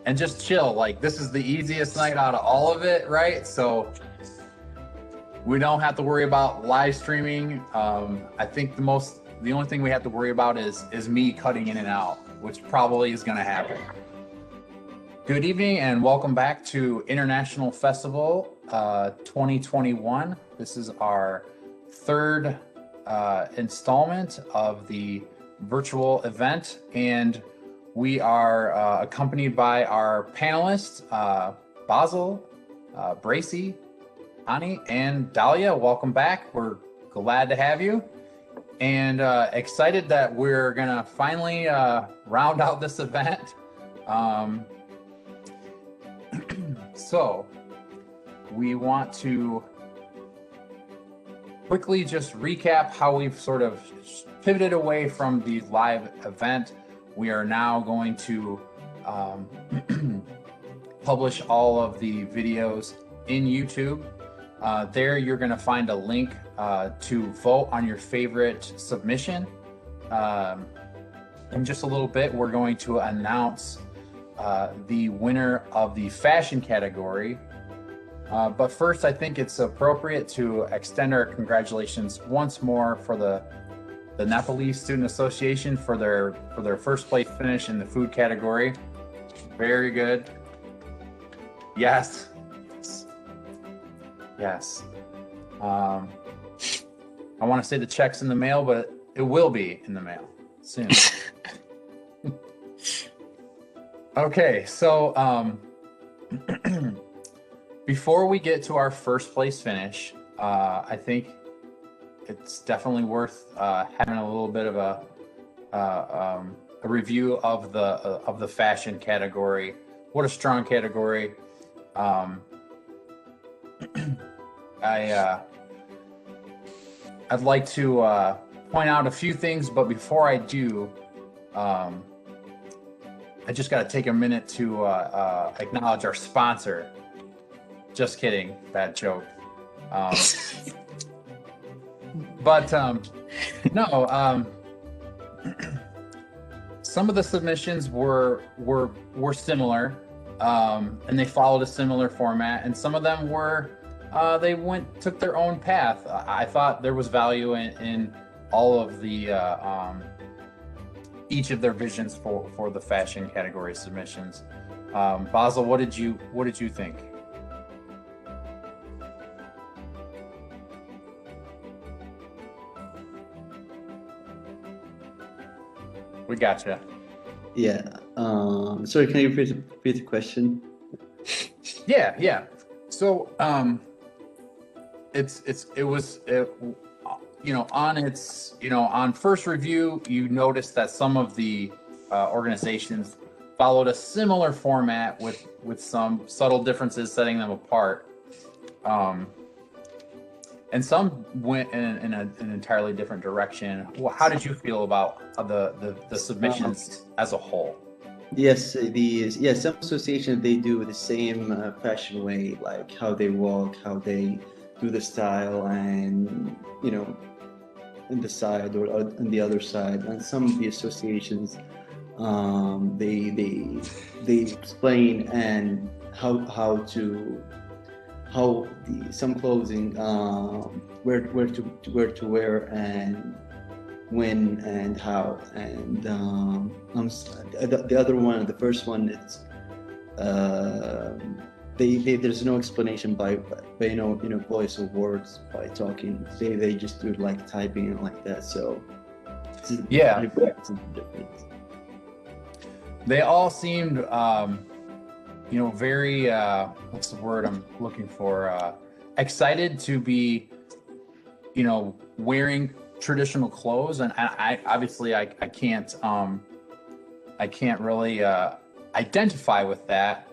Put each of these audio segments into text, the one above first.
and just chill. Like, this is the easiest night out of all of it, right? So we don't have to worry about live streaming. I think the only thing we have to worry about is me cutting in and out, which probably is going to happen. Good evening and welcome back to International Festival 2021. This is our third installment of the virtual event, and we are accompanied by our panelists, Basil, Bracy, Ani, and Dahlia. Welcome back. We're glad to have you, and excited that we're gonna finally round out this event. So we want to quickly just recap how we've sort of pivoted away from the live event. We are now going to publish all of the videos in YouTube. There you're going to find a link to vote on your favorite submission. In just a little bit, we're going to announce the winner of the fashion category. But first, I think it's appropriate to extend our congratulations once more for the Nepalese Student Association for their first place finish in the food category. Very good. Yes. Yes. I want to say the check's in the mail, but it will be in the mail soon. Okay, so before we get to our first place finish, I think it's definitely worth having a little bit of a review of the fashion category. What a strong category! I'd like to point out a few things, but before I do, I just got to take a minute to acknowledge our sponsor. Just kidding, bad joke. But no, some of the submissions were similar, and they followed a similar format, and some of them were took their own path. I thought there was value in all of the each of their visions for the fashion category submissions. Basil, what did you think? We gotcha. Yeah. Sorry, can you repeat the question? Yeah. So on first review, you noticed that some of the organizations followed a similar format with some subtle differences setting them apart. And some went in an entirely different direction. How did you feel about the submissions as a whole? Yes, some associations, they do the same fashion way, like how they walk, how they do the style, and in the side or on the other side. And some of the associations, they explain and some clothing, where to wear and when and how, and the other one, the first one, it's there's no explanation by voice or words by talking. They just do it like typing and like that. So yeah, it's different. They all seemed very what's the word I'm looking for, excited to be wearing traditional clothes, and I obviously I can't really identify with that,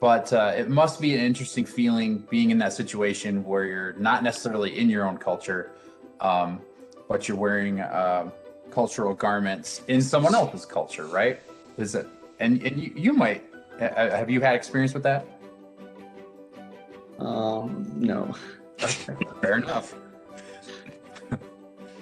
but it must be an interesting feeling being in that situation where you're not necessarily in your own culture, but you're wearing cultural garments in someone else's culture, right? Is it? And you might have you had experience with that? No. Okay, fair enough.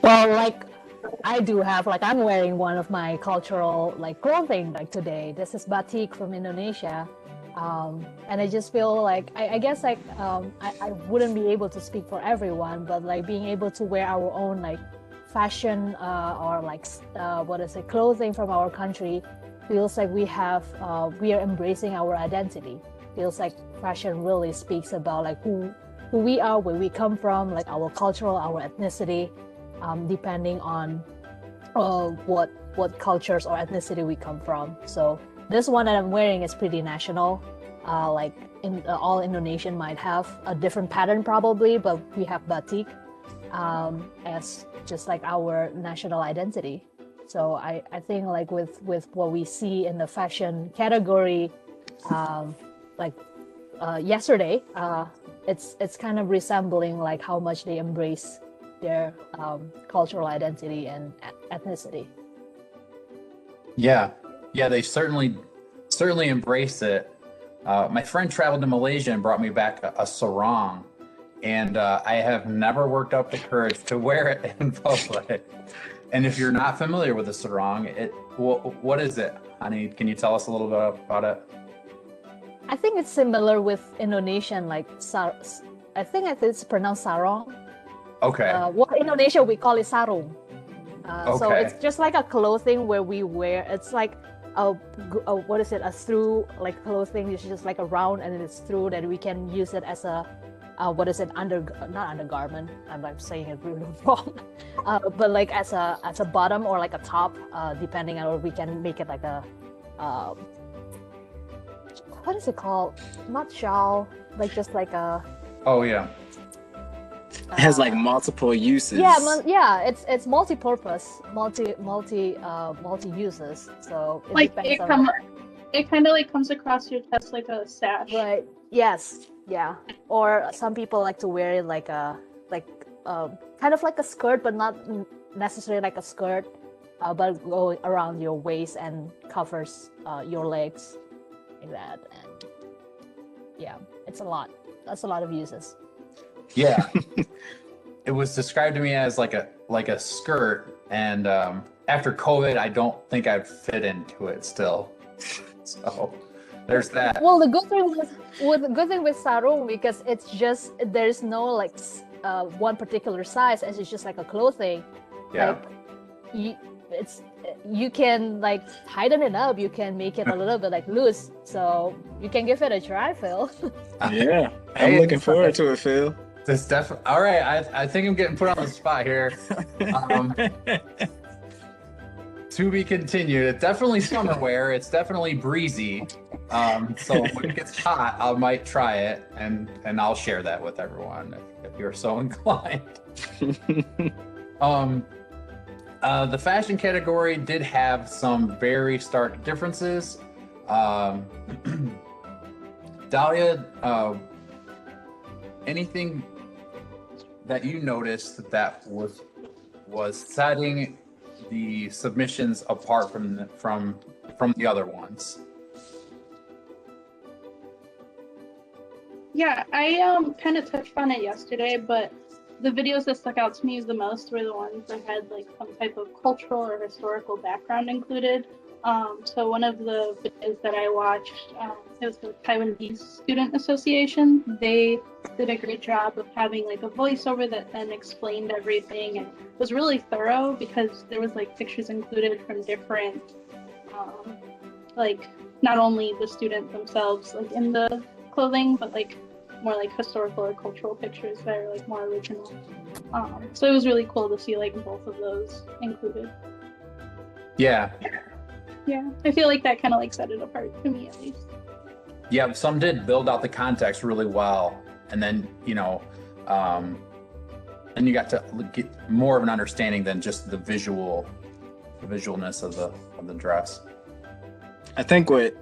Well, like I do have, like, I'm wearing one of my cultural like clothing like today. This is batik from Indonesia. And I just feel like I guess like I wouldn't be able to speak for everyone, but like being able to wear our own like fashion or like what is it, clothing from our country feels like we are embracing our identity. Feels like fashion really speaks about like who we are, where we come from, like our cultural, our ethnicity, depending on what cultures or ethnicity we come from. So this one that I'm wearing is pretty national. Like all Indonesian might have a different pattern probably, but we have batik as just like our national identity. So I think like with what we see in the fashion category, like yesterday, it's kind of resembling like how much they embrace their cultural identity and ethnicity. Yeah, they certainly embrace it. My friend traveled to Malaysia and brought me back a sarong, and I have never worked up the courage to wear it in public. And if you're not familiar with the sarong, what is it, honey? Can you tell us a little bit about it? I think it's similar with Indonesian, like I think it's pronounced sarong. Okay. Well, in Indonesia we call it sarung. So Okay. it's just like a clothing where we wear. It's like what is it? A through like clothing. It's just like a round and it's through that we can use it as a what is it? Not undergarment. I'm saying it really wrong. But like as a bottom or like a top, depending on, or we can make it like a what is it called? Not shawl, like just like a. Oh yeah. It has like multiple uses. Yeah, it's multi-purpose, multi uses. So it Like depends it kind of like comes across your chest like a sash. Right. Yes. Yeah. Or some people like to wear it like kind of like a skirt, but not necessarily like a skirt, but going around your waist and covers your legs, like that. And yeah, it's a lot. That's a lot of uses. Yeah. It was described to me as like a skirt, and after COVID, I don't think I'd fit into it still. So there's that. Well, the good thing with sarung, because it's just there's no like one particular size, and it's just like a clothing. Yeah. Like you can like tighten it up. You can make it a little bit like loose, so you can give it a try, Phil. Yeah, I'm looking forward to it, Phil. This definitely. All right, I think I'm getting put on the spot here. To be continued. It's definitely summer wear. It's definitely breezy. So when it gets hot, I might try it, and I'll share that with everyone if you're so inclined. The fashion category did have some very stark differences. Dahlia, anything that you noticed that was setting the submissions apart from the other ones? Yeah, I kind of touched on it yesterday, but the videos that stuck out to me the most were the ones that had like some type of cultural or historical background included. So one of the videos that I watched, it was the Taiwanese Student Association. They did a great job of having like a voiceover that then explained everything, and was really thorough because there was like pictures included from different, like not only the student themselves like in the clothing, but like more like historical or cultural pictures that are like more original. So it was really cool to see like both of those included. Yeah. Yeah, I feel like that kind of like set it apart to me at least. Yeah, some did build out the context really well, and then and you got to get more of an understanding than just the visualness of the dress. I think what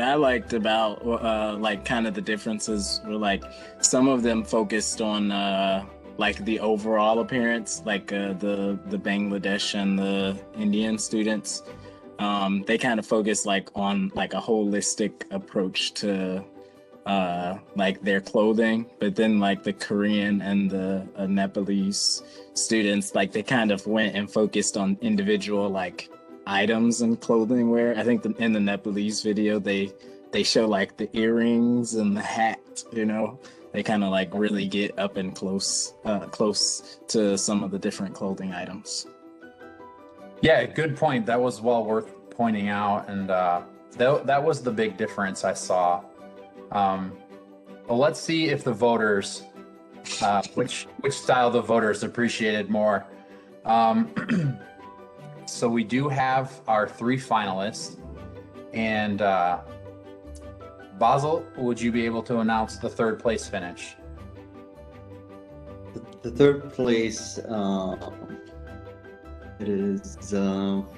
I liked about like kind of the differences were like some of them focused on like the overall appearance, like the Bangladesh and the Indian students. They kind of focus like on like a holistic approach to like their clothing, but then like the Korean and the Nepalese students, like they kind of went and focused on individual like items and clothing wear. I think in the Nepalese video they show like the earrings and the hat, you know. They kind of like really get up and close to some of the different clothing items. Yeah, good point. That was well worth pointing out, and that was the big difference I saw. Well, let's see if the voters, which style the voters appreciated more. So we do have our 3 finalists, and Basil, would you be able to announce the 3rd place finish? The 3rd place, it is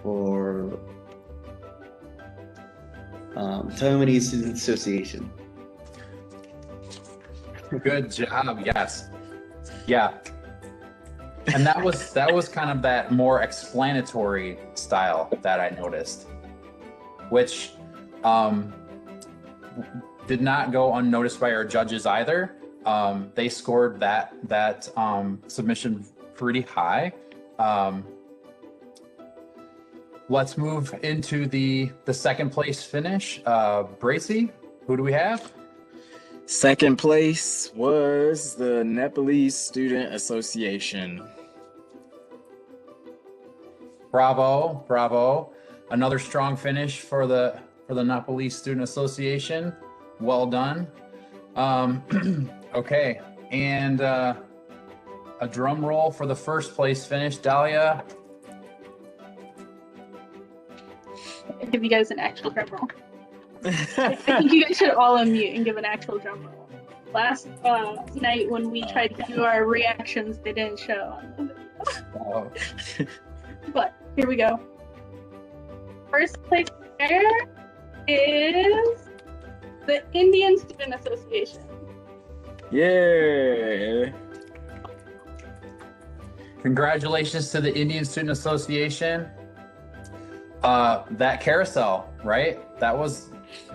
for Taiwanese Student Association. Good job. Yes. Yeah. And that was kind of that more explanatory style that I noticed, which did not go unnoticed by our judges either. They scored that submission pretty high. Let's move into the 2nd place finish. Bracy, who do we have? 2nd place was the Nepalese Student Association. Bravo, bravo. Another strong finish for the Nepalese Student Association. Well done. Okay, and a drum roll for the 1st place finish. Dahlia. I'll give you guys an actual drum roll. I think you guys should all unmute and give an actual drum roll. Last night when we tried to do our reactions, they didn't show on the video. Oh. But here we go. 1st place there is the Indian Student Association. Yeah. Congratulations to the Indian Student Association. That carousel, right? That was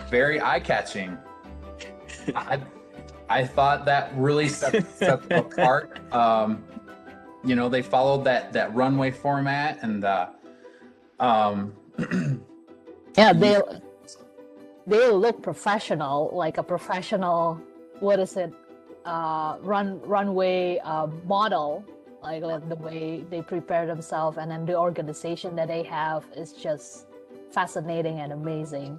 very eye-catching. I thought that really set them apart. You know, they followed that runway format, and Yeah, they look professional, like a professional. What is it? Runway model. Like the way they prepare themselves, and then the organization that they have is just fascinating and amazing.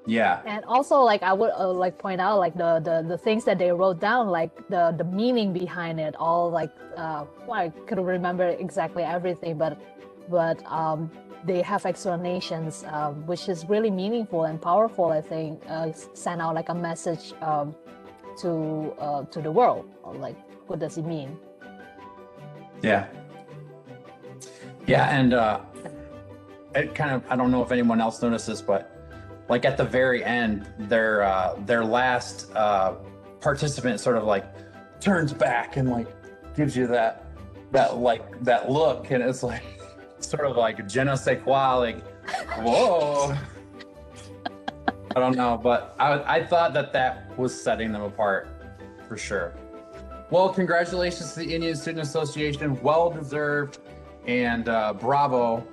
yeah, And also, like I would like point out, like the things that they wrote down, like the meaning behind it, all like well, I couldn't remember exactly everything, but they have explanations, which is really meaningful and powerful. I think send out like a message to the world, or like what does it mean? yeah, and it kind of, I don't know if anyone else noticed this, but like at the very end, their last participant sort of like turns back and like gives you that look, and it's like sort of like je ne sais quoi, like whoa. I don't know, but I thought that was setting them apart for sure. Well, congratulations to the Indian Student Association, well deserved, and bravo.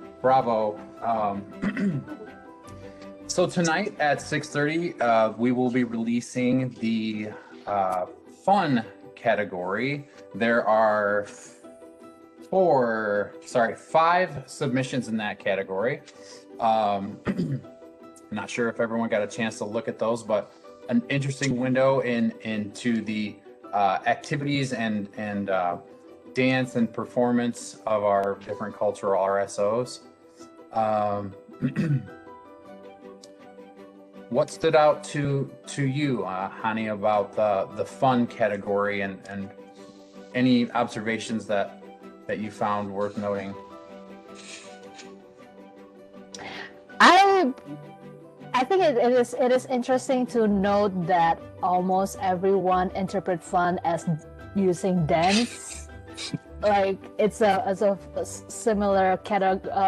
So tonight at 6:30, we will be releasing the fun category. There are 5 submissions in that category. I'm not sure if everyone got a chance to look at those, but an interesting window into the activities and dance and performance of our different cultural RSOs. What stood out to you, Hani, about the fun category, and any observations that you found worth noting? I think it is interesting to note that almost everyone interpret fun as using dance. Like it's a similar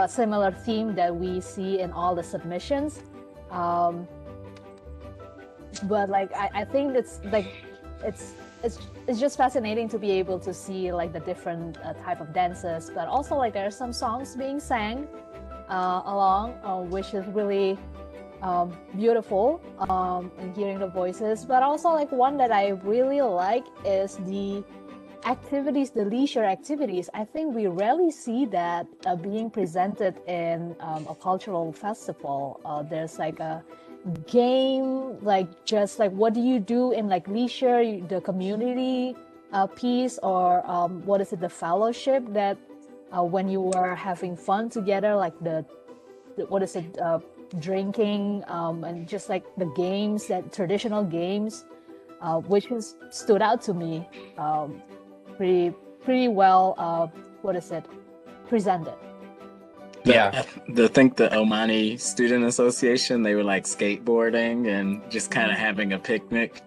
similar theme that we see in all the submissions. but like I think it's like it's it's just fascinating to be able to see like the different type of dances, but also like there are some songs being sang along, which is really beautiful, and hearing the voices. But also like one that I really like is the activities, the leisure activities. I think we rarely see that being presented in a cultural festival. There's like a game, like just like what do you do in like leisure, the community piece, or what is it, the fellowship that when you were having fun together, like the what is it, drinking, and just like the games, that traditional games, which has stood out to me pretty well, what is it, presented. Yeah. I think the Omani Student Association, they were like skateboarding and just kind of having a picnic.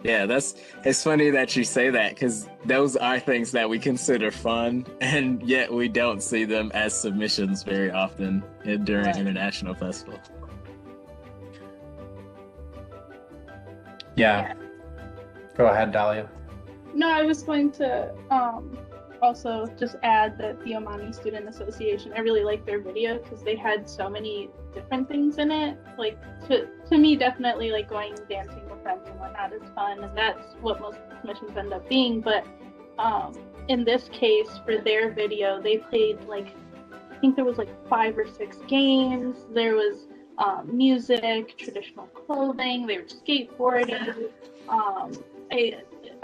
Yeah, it's funny that you say that, because those are things that we consider fun, and yet we don't see them as submissions very often during Right. international festival. Yeah. Go ahead, Dahlia. No, I was going to also just add that the Omani Student Association, I really like their video because they had so many different things in it. Like to me, definitely like going dancing with friends and whatnot is fun, and that's what most submissions end up being. But in this case, for their video, they played like, I think there was like 5 or 6 games. There was music, traditional clothing. They were skateboarding.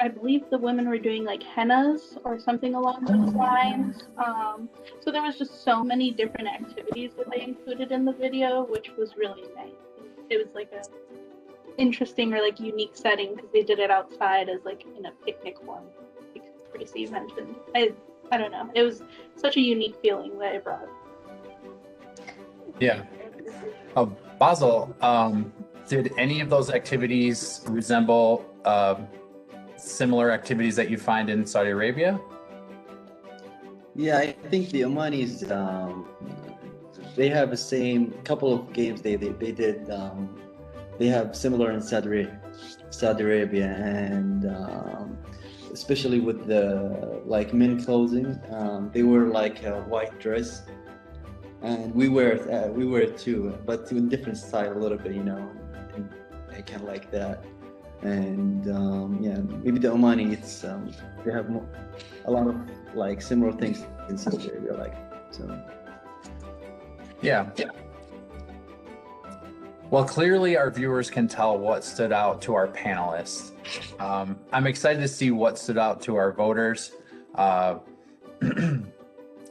I believe the women were doing like hennas or something along those lines. So there was just so many different activities that they included in the video, which was really nice. It was like a interesting or like unique setting because they did it outside as like in a picnic form, like Tracy mentioned. I don't know. It was such a unique feeling that it brought. Yeah. Basil, did any of those activities resemble similar activities that you find in Saudi Arabia? Yeah, I think the Omanis, they have the same couple of games they did. They have similar in Saudi Arabia, and especially with the like men clothing, they wear like a white dress, and we wear it too, but in different style a little bit, you know, and I kind of like that. And yeah, maybe the Omani, it's they have a lot of like similar things in Saudi Arabia, like so. Yeah. Well, clearly our viewers can tell what stood out to our panelists. I'm excited to see what stood out to our voters.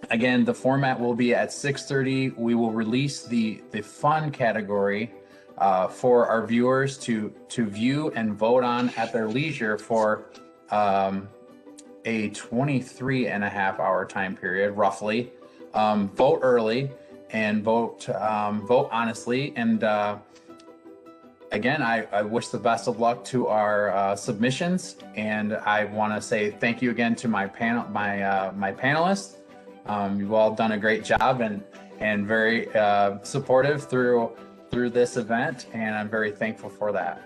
Again, the format will be at 6:30. We will release the fun category for our viewers to view and vote on at their leisure for a 23 and a half hour time period, roughly. Vote early and vote honestly. And again, I wish the best of luck to our submissions. And I want to say thank you again to my panelists. You've all done a great job and very supportive through this event, and I'm very thankful for that.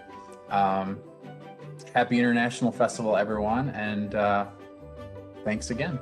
Happy International Festival, everyone, and thanks again.